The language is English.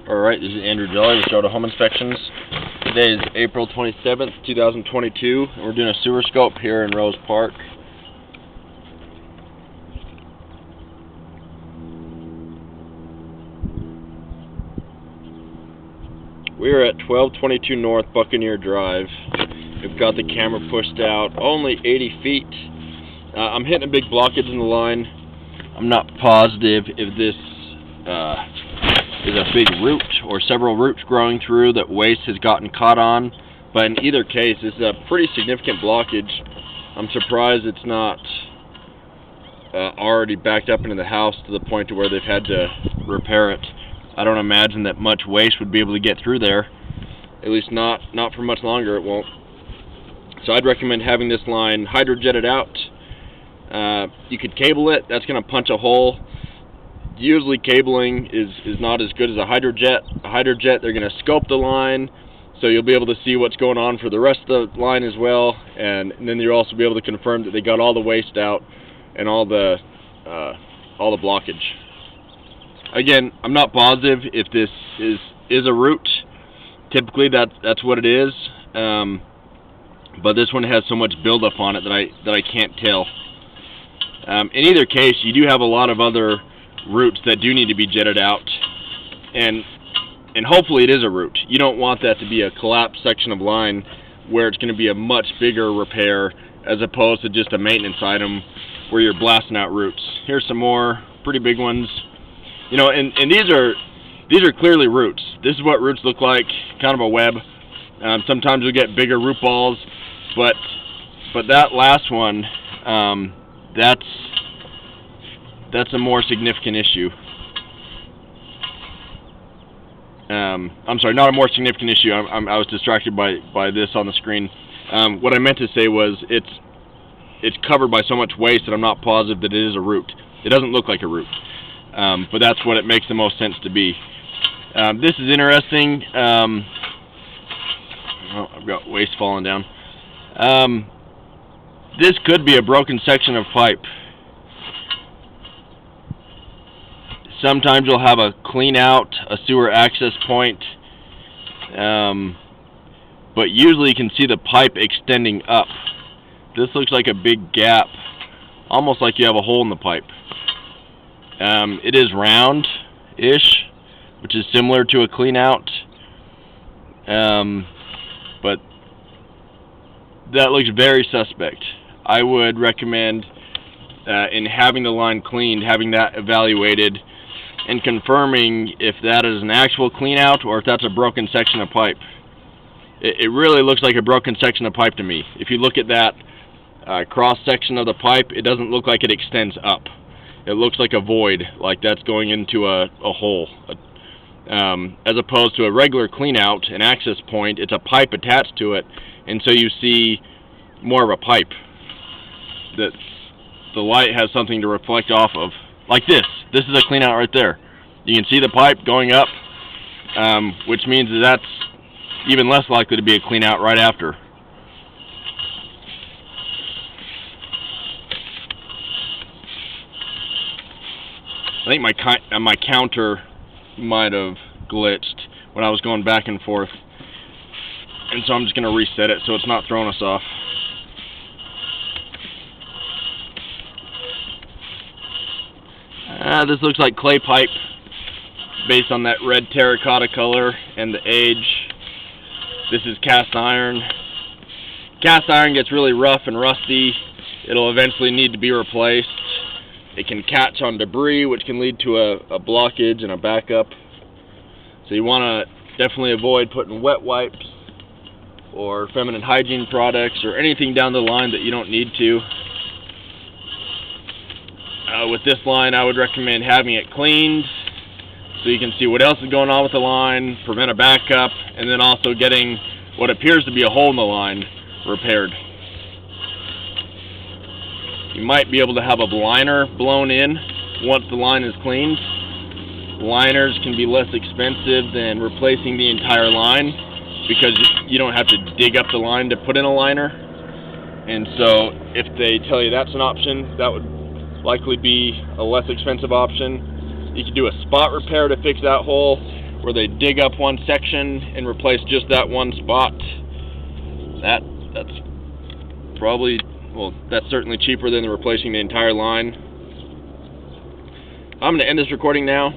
Alright, this is Andrew Jolly with Shota Home Inspections. Today is April 27th, 2022, and we're doing a sewer scope here in Rose Park. We're at 1222 North Buccaneer Drive. We've got the camera pushed out only 80 feet. I'm hitting a big blockage in the line. I'm not positive if this is a big root or several roots growing through that waste has gotten caught on, but in either case, this is a pretty significant blockage. I'm surprised it's not already backed up into the house to the point to where they've had to repair it. I don't imagine that much waste would be able to get through there, at least not for much longer. It won't. So I'd recommend having this line hydrojetted out. You could cable it. That's going to punch a hole. Usually cabling is not as good as a hydrojet. A hydrojet, they're going to scope the line, so you'll be able to see what's going on for the rest of the line as well, and then you'll also be able to confirm that they got all the waste out and all the blockage. Again, I'm not positive if this is a root. Typically that's what it is, but this one has so much buildup on it that I can't tell. In either case, you do have a lot of other roots that do need to be jetted out, and hopefully it is a root. You don't want that to be a collapsed section of line where it's going to be a much bigger repair as opposed to just a maintenance item where you're blasting out roots. Here's some more pretty big ones. You know, and these are clearly roots. This is what roots look like, kind of a web. Sometimes you'll get bigger root balls, but that last one, that's a more significant issue. I'm sorry, not a more significant issue. I was distracted by this on the screen. What I meant to say was it's covered by so much waste that I'm not positive that it is a root. It doesn't look like a root, but that's what it makes the most sense to be. This is interesting. Oh, I've got waste falling down. This could be a broken section of pipe. Sometimes you'll have a clean out, a sewer access point, but usually you can see the pipe extending up. This looks like a big gap, almost like you have a hole in the pipe. It is round-ish, which is similar to a clean out, but that looks very suspect. I would recommend, in having the line cleaned, having that evaluated, and confirming if that is an actual clean out or if that's a broken section of pipe. It really looks like a broken section of pipe to me. If you look at that cross section of the pipe, it doesn't look like it extends up. It looks like a void, like that's going into a hole. As opposed to a regular clean out, an access point, it's a pipe attached to it, and so you see more of a pipe that the light has something to reflect off of. Like this. This is a clean out right there. You can see the pipe going up, which means that's even less likely to be a clean out right after. I think my counter might have glitched when I was going back and forth, and so I'm just going to reset it so it's not throwing us off. This looks like clay pipe based on that red terracotta color and the age. This is cast iron. Cast iron gets really rough and rusty. It'll eventually need to be replaced. It can catch on debris, which can lead to a blockage and a backup. So you want to definitely avoid putting wet wipes or feminine hygiene products or anything down the line that you don't need to. With this line, I would recommend having it cleaned so you can see what else is going on with the line, prevent a backup, and then also getting what appears to be a hole in the line repaired. You might be able to have a liner blown in once the line is cleaned. Liners can be less expensive than replacing the entire line because you don't have to dig up the line to put in a liner. And so if they tell you that's an option, that would likely be a less expensive option. You could do a spot repair to fix that hole, where they dig up one section and replace just that one spot. That's probably, well, that's certainly cheaper than replacing the entire line. I'm going to end this recording now.